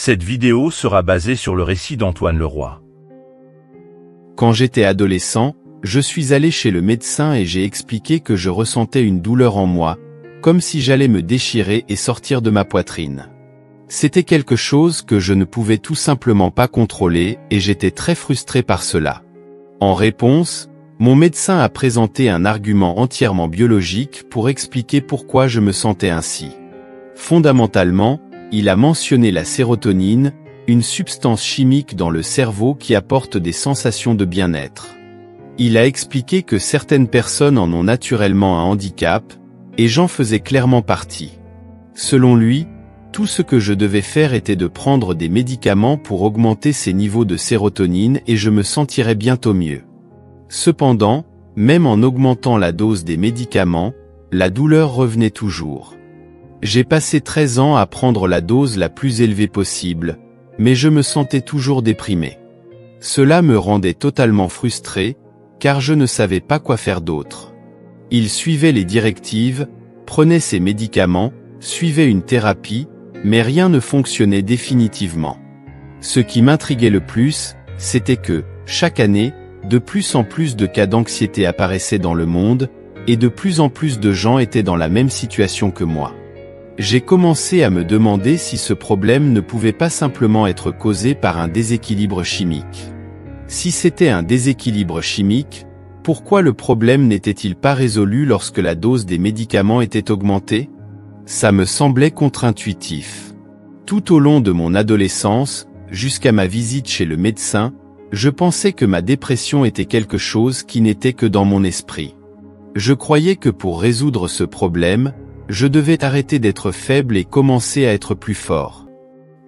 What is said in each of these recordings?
Cette vidéo sera basée sur le récit d'Antoine Leroy. Quand j'étais adolescent, je suis allé chez le médecin et j'ai expliqué que je ressentais une douleur en moi, comme si j'allais me déchirer et sortir de ma poitrine. C'était quelque chose que je ne pouvais tout simplement pas contrôler et j'étais très frustré par cela. En réponse, mon médecin a présenté un argument entièrement biologique pour expliquer pourquoi je me sentais ainsi. Fondamentalement, il a mentionné la sérotonine, une substance chimique dans le cerveau qui apporte des sensations de bien-être. Il a expliqué que certaines personnes en ont naturellement un handicap, et j'en faisais clairement partie. Selon lui, tout ce que je devais faire était de prendre des médicaments pour augmenter ces niveaux de sérotonine et je me sentirais bientôt mieux. Cependant, même en augmentant la dose des médicaments, la douleur revenait toujours. J'ai passé 13 ans à prendre la dose la plus élevée possible, mais je me sentais toujours déprimé. Cela me rendait totalement frustré, car je ne savais pas quoi faire d'autre. Il suivait les directives, prenait ses médicaments, suivait une thérapie, mais rien ne fonctionnait définitivement. Ce qui m'intriguait le plus, c'était que, chaque année, de plus en plus de cas d'anxiété apparaissaient dans le monde, et de plus en plus de gens étaient dans la même situation que moi. J'ai commencé à me demander si ce problème ne pouvait pas simplement être causé par un déséquilibre chimique. Si c'était un déséquilibre chimique, pourquoi le problème n'était-il pas résolu lorsque la dose des médicaments était augmentée? Ça me semblait contre-intuitif. Tout au long de mon adolescence, jusqu'à ma visite chez le médecin, je pensais que ma dépression était quelque chose qui n'était que dans mon esprit. Je croyais que pour résoudre ce problème, je devais arrêter d'être faible et commencer à être plus fort.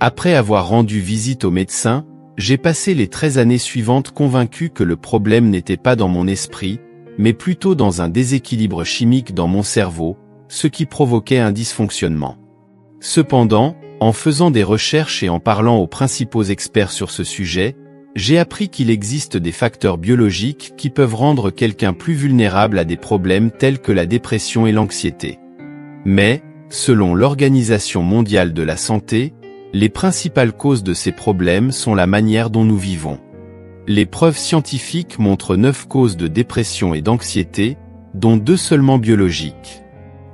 Après avoir rendu visite au médecin, j'ai passé les 13 années suivantes convaincu que le problème n'était pas dans mon esprit, mais plutôt dans un déséquilibre chimique dans mon cerveau, ce qui provoquait un dysfonctionnement. Cependant, en faisant des recherches et en parlant aux principaux experts sur ce sujet, j'ai appris qu'il existe des facteurs biologiques qui peuvent rendre quelqu'un plus vulnérable à des problèmes tels que la dépression et l'anxiété. Mais, selon l'Organisation mondiale de la santé, les principales causes de ces problèmes sont la manière dont nous vivons. Les preuves scientifiques montrent 9 causes de dépression et d'anxiété, dont 2 seulement biologiques.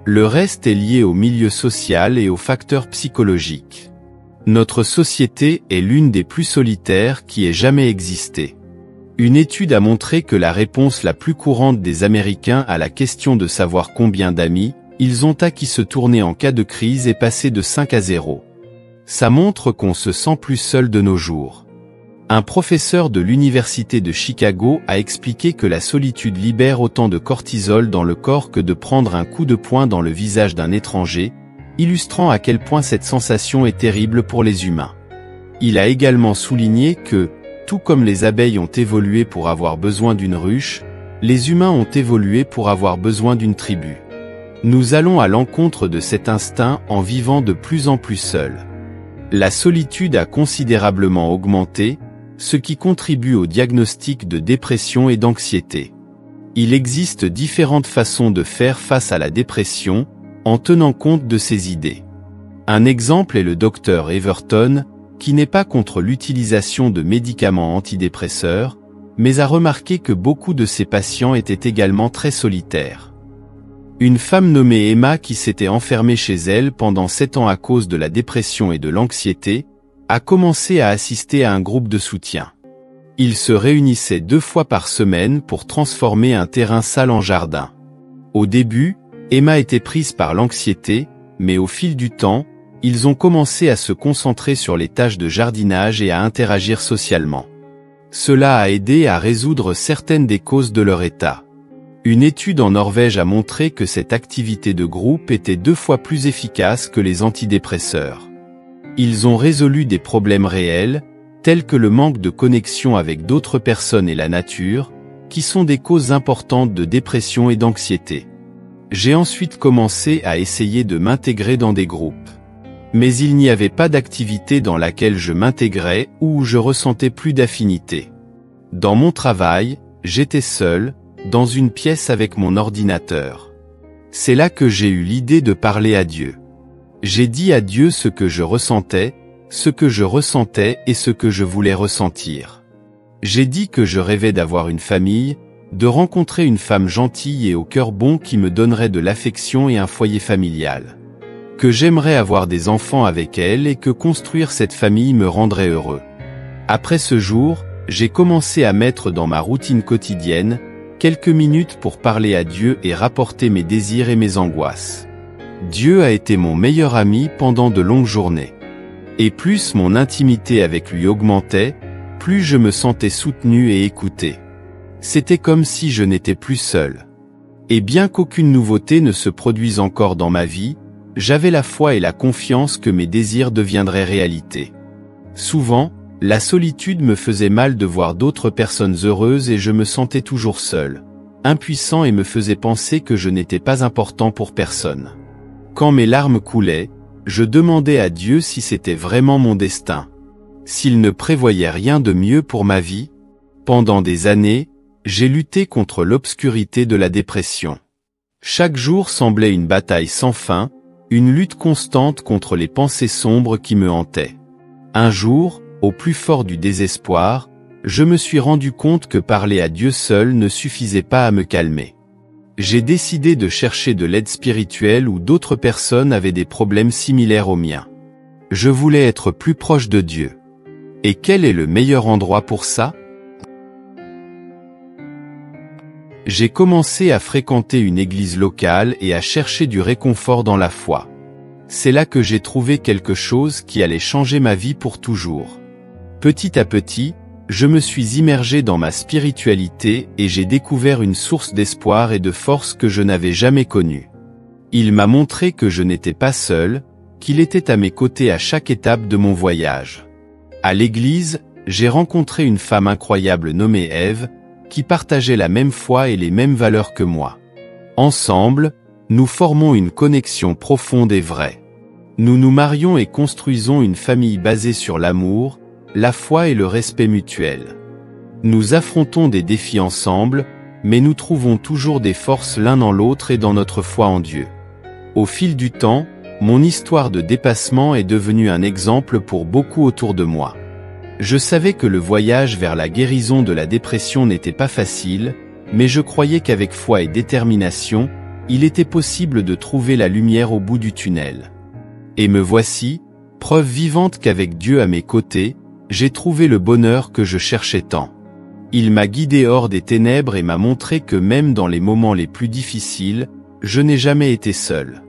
Le reste est lié au milieu social et aux facteurs psychologiques. Notre société est l'une des plus solitaires qui ait jamais existé. Une étude a montré que la réponse la plus courante des Américains à la question de savoir combien d'amis ils ont à qui se tourner en cas de crise est passé de 5 à 0. Ça montre qu'on se sent plus seul de nos jours. Un professeur de l'université de Chicago a expliqué que la solitude libère autant de cortisol dans le corps que de prendre un coup de poing dans le visage d'un étranger, illustrant à quel point cette sensation est terrible pour les humains. Il a également souligné que, tout comme les abeilles ont évolué pour avoir besoin d'une ruche, les humains ont évolué pour avoir besoin d'une tribu. Nous allons à l'encontre de cet instinct en vivant de plus en plus seuls. La solitude a considérablement augmenté, ce qui contribue au diagnostic de dépression et d'anxiété. Il existe différentes façons de faire face à la dépression, en tenant compte de ces idées. Un exemple est le docteur Everton, qui n'est pas contre l'utilisation de médicaments antidépresseurs, mais a remarqué que beaucoup de ses patients étaient également très solitaires. Une femme nommée Emma qui s'était enfermée chez elle pendant 7 ans à cause de la dépression et de l'anxiété, a commencé à assister à un groupe de soutien. Ils se réunissaient 2 fois par semaine pour transformer un terrain sale en jardin. Au début, Emma était prise par l'anxiété, mais au fil du temps, ils ont commencé à se concentrer sur les tâches de jardinage et à interagir socialement. Cela a aidé à résoudre certaines des causes de leur état. Une étude en Norvège a montré que cette activité de groupe était 2 fois plus efficace que les antidépresseurs. Ils ont résolu des problèmes réels, tels que le manque de connexion avec d'autres personnes et la nature, qui sont des causes importantes de dépression et d'anxiété. J'ai ensuite commencé à essayer de m'intégrer dans des groupes. Mais il n'y avait pas d'activité dans laquelle je m'intégrais ou où je ressentais plus d'affinité. Dans mon travail, j'étais seul, dans une pièce avec mon ordinateur. C'est là que j'ai eu l'idée de parler à Dieu. J'ai dit à Dieu ce que je ressentais, ce que je ressentais et ce que je voulais ressentir. J'ai dit que je rêvais d'avoir une famille, de rencontrer une femme gentille et au cœur bon qui me donnerait de l'affection et un foyer familial. Que j'aimerais avoir des enfants avec elle et que construire cette famille me rendrait heureux. Après ce jour, j'ai commencé à mettre dans ma routine quotidienne quelques minutes pour parler à Dieu et rapporter mes désirs et mes angoisses. Dieu a été mon meilleur ami pendant de longues journées. Et plus mon intimité avec lui augmentait, plus je me sentais soutenu et écouté. C'était comme si je n'étais plus seul. Et bien qu'aucune nouveauté ne se produise encore dans ma vie, j'avais la foi et la confiance que mes désirs deviendraient réalité. Souvent, la solitude me faisait mal de voir d'autres personnes heureuses et je me sentais toujours seul, impuissant et me faisait penser que je n'étais pas important pour personne. Quand mes larmes coulaient, je demandais à Dieu si c'était vraiment mon destin, s'il ne prévoyait rien de mieux pour ma vie. Pendant des années, j'ai lutté contre l'obscurité de la dépression. Chaque jour semblait une bataille sans fin, une lutte constante contre les pensées sombres qui me hantaient. Un jour, au plus fort du désespoir, je me suis rendu compte que parler à Dieu seul ne suffisait pas à me calmer. J'ai décidé de chercher de l'aide spirituelle où d'autres personnes avaient des problèmes similaires aux miens. Je voulais être plus proche de Dieu. Et quel est le meilleur endroit pour ça? J'ai commencé à fréquenter une église locale et à chercher du réconfort dans la foi. C'est là que j'ai trouvé quelque chose qui allait changer ma vie pour toujours. Petit à petit, je me suis immergé dans ma spiritualité et j'ai découvert une source d'espoir et de force que je n'avais jamais connue. Il m'a montré que je n'étais pas seul, qu'il était à mes côtés à chaque étape de mon voyage. À l'église, j'ai rencontré une femme incroyable nommée Ève, qui partageait la même foi et les mêmes valeurs que moi. Ensemble, nous formons une connexion profonde et vraie. Nous nous marions et construisons une famille basée sur l'amour, la foi et le respect mutuel. Nous affrontons des défis ensemble, mais nous trouvons toujours des forces l'un dans l'autre et dans notre foi en Dieu. Au fil du temps, mon histoire de dépassement est devenue un exemple pour beaucoup autour de moi. Je savais que le voyage vers la guérison de la dépression n'était pas facile, mais je croyais qu'avec foi et détermination, il était possible de trouver la lumière au bout du tunnel. Et me voici, preuve vivante qu'avec Dieu à mes côtés, j'ai trouvé le bonheur que je cherchais tant. Il m'a guidé hors des ténèbres et m'a montré que même dans les moments les plus difficiles, je n'ai jamais été seul.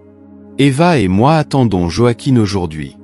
Eva et moi attendons Joaquin aujourd'hui.